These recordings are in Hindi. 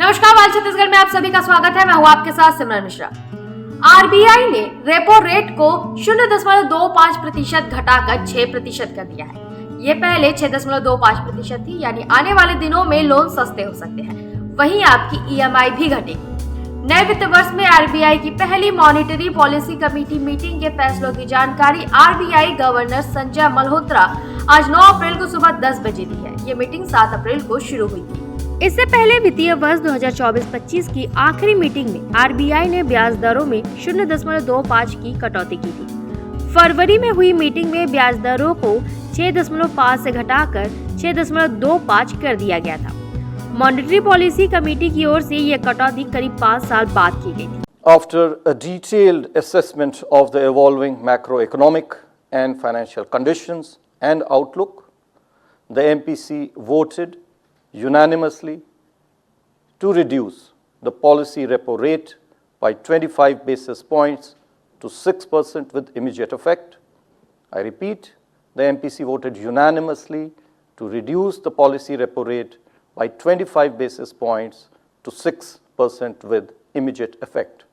नमस्कार, वाल छत्तीसगढ़ में आप सभी का स्वागत है। मैं हूं आपके साथ सिमरन मिश्रा। आरबीआई ने रेपो रेट को 0.25% घटाकर 6% कर दिया है। ये पहले 6.25% थी, यानी आने वाले दिनों में लोन सस्ते हो सकते हैं। वहीं आपकी ईएमआई भी घटेगी। नए वित्त वर्ष में आरबीआई की पहली मॉनिटरी पॉलिसी कमेटी मीटिंग के फैसलों की जानकारी आरबीआई गवर्नर संजय मल्होत्रा आज 9 अप्रैल को सुबह 10 बजे दी है। ये मीटिंग 7 अप्रैल को शुरू हुई थी। इससे पहले वित्तीय वर्ष 2024-25 की आखिरी मीटिंग में आरबीआई ने ब्याज दरों में 0.25 की कटौती की थी। फरवरी में हुई मीटिंग में ब्याज दरों को 6.5 से घटाकर 6.25 कर दिया गया था। मॉनेटरी पॉलिसी कमेटी की ओर से ये कटौती करीब 5 साल बाद की गई थी। After a detailed assessment of the evolving macroeconomic and financial conditions and outlook, the MPC voted unanimously to reduce the policy repo rate by 25 basis points to 6% with immediate effect. I repeat, the MPC voted unanimously to reduce the policy repo rate by 25 basis points to 6% with immediate effect.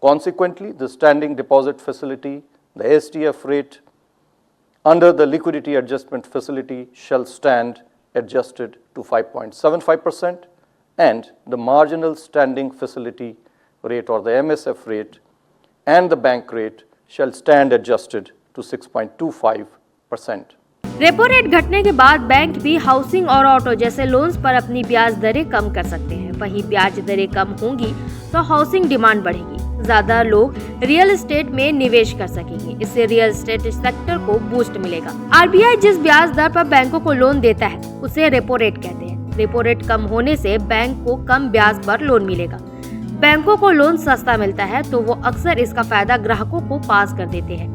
Consequently, the standing deposit facility, the SDF rate under the liquidity adjustment facility shall stand adjusted to 5.75%, and the marginal standing facility rate or the MSF rate and the bank rate shall stand adjusted to 6.25%. Repo rate घटने के बाद बैंक भी हाउसिंग और ऑटो जैसे लोन्स पर अपनी ब्याज दरें कम कर सकते हैं। वहीं ब्याज दरें कम होंगी तो हाउसिंग डिमांड बढ़ेगी, ज्यादा लोग रियल एस्टेट में निवेश कर सकेंगे। इससे रियल एस्टेट सेक्टर को बूस्ट मिलेगा। आरबीआई जिस ब्याज दर पर बैंकों को लोन देता है उसे रेपो रेट कहते हैं। रेपो रेट कम होने से बैंक को कम ब्याज पर लोन मिलेगा। बैंकों को लोन सस्ता मिलता है तो वो अक्सर इसका फायदा ग्राहकों को पास कर देते हैं,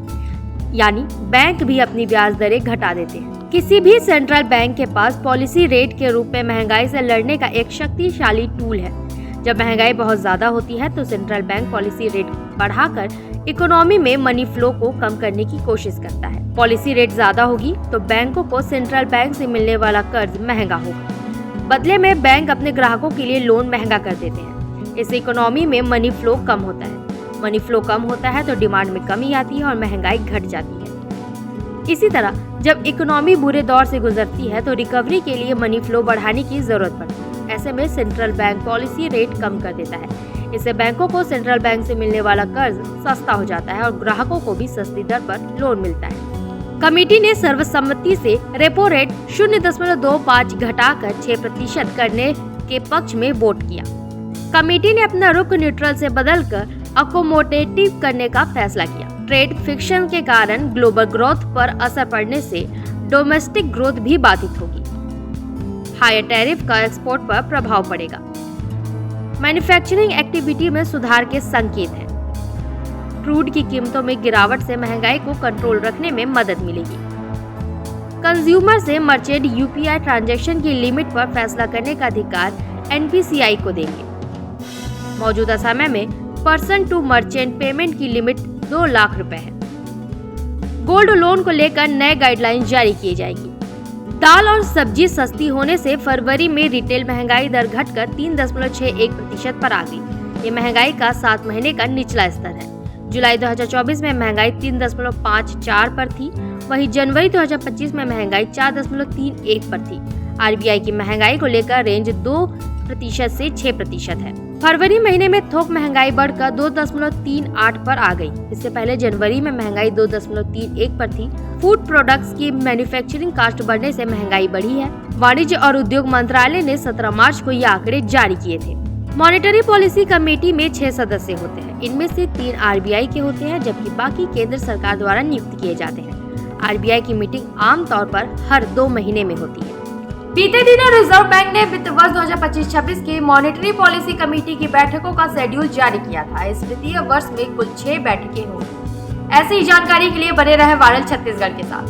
यानी बैंक भी अपनी ब्याज दरें घटा देते हैं। किसी भी सेंट्रल बैंक के पास पॉलिसी रेट के रूप में महंगाई से लड़ने का एक शक्तिशाली टूल है। जब महंगाई बहुत ज्यादा होती है तो सेंट्रल बैंक पॉलिसी रेट बढ़ाकर इकोनॉमी में मनी फ्लो को कम करने की कोशिश करता है। पॉलिसी रेट ज्यादा होगी तो बैंकों को सेंट्रल बैंक से मिलने वाला कर्ज महंगा होगा। बदले में बैंक अपने ग्राहकों के लिए लोन महंगा कर देते हैं। इससे इकोनॉमी में मनी फ्लो कम होता है। मनी फ्लो कम होता है तो डिमांड में कमी आती है और महंगाई घट जाती है। इसी तरह जब इकोनॉमी बुरे दौर से गुजरती है तो रिकवरी के लिए मनी फ्लो बढ़ाने की जरूरत पड़ती है। ऐसे में सेंट्रल बैंक पॉलिसी रेट कम कर देता है। इससे बैंकों को सेंट्रल बैंक से मिलने वाला कर्ज सस्ता हो जाता है और ग्राहकों को भी सस्ती दर पर लोन मिलता है। कमेटी ने सर्वसम्मति से रेपो रेट 0.25 घटाकर 6% करने के पक्ष में वोट किया। कमेटी ने अपना रुख न्यूट्रल से बदलकर अकोमोडेटिव करने का फैसला किया। ट्रेड फ्रिक्शन के कारण ग्लोबल ग्रोथ पर असर पड़ने से डोमेस्टिक ग्रोथ भी बाधित होगी। हायर टैरिफ का एक्सपोर्ट पर प्रभाव पड़ेगा। मैन्युफैक्चरिंग एक्टिविटी में सुधार के संकेत हैं। क्रूड की कीमतों में गिरावट से महंगाई को कंट्रोल रखने में मदद मिलेगी। कंज्यूमर से मर्चेंट यूपीआई ट्रांजैक्शन की लिमिट पर फैसला करने का अधिकार एनपीसीआई को देंगे। मौजूदा समय में पर्सन टू मर्चेंट पेमेंट की लिमिट 2 लाख रुपए है। गोल्ड लोन को लेकर नए गाइडलाइन जारी की जाएगी। दाल और सब्जी सस्ती होने से फरवरी में रिटेल महंगाई दर घटकर 3.61% पर आ गई। ये महंगाई का 7 महीने का निचला स्तर है। जुलाई 2024 में महंगाई 3.54 पर थी, वहीं जनवरी 2025 में महंगाई 4.31 पर थी। आरबीआई की महंगाई को लेकर रेंज 2% से 6% है। फरवरी महीने में थोक महंगाई बढ़कर 2.38 पर आ गई। इससे पहले जनवरी में महंगाई 2.31 पर थी। फूड प्रोडक्ट्स की मैन्युफैक्चरिंग कास्ट बढ़ने से महंगाई बढ़ी है। वाणिज्य और उद्योग मंत्रालय ने 17 मार्च को ये आंकड़े जारी किए थे। मॉनेटरी पॉलिसी कमेटी में 6 सदस्य होते हैं। इनमें से 3 आरबीआई के होते हैं, जबकि बाकी केंद्र सरकार द्वारा नियुक्त किए जाते हैं। आरबीआई की मीटिंग आमतौर पर हर 2 महीने में होती है। बीते दिनों रिजर्व बैंक ने वित्त वर्ष 2025-26 की मॉनेटरी पॉलिसी कमेटी की बैठकों का शेड्यूल जारी किया था। इस वित्तीय वर्ष में कुल 6 बैठकें होंगी। ऐसी जानकारी के लिए बने रहे वायरल छत्तीसगढ़ के साथ।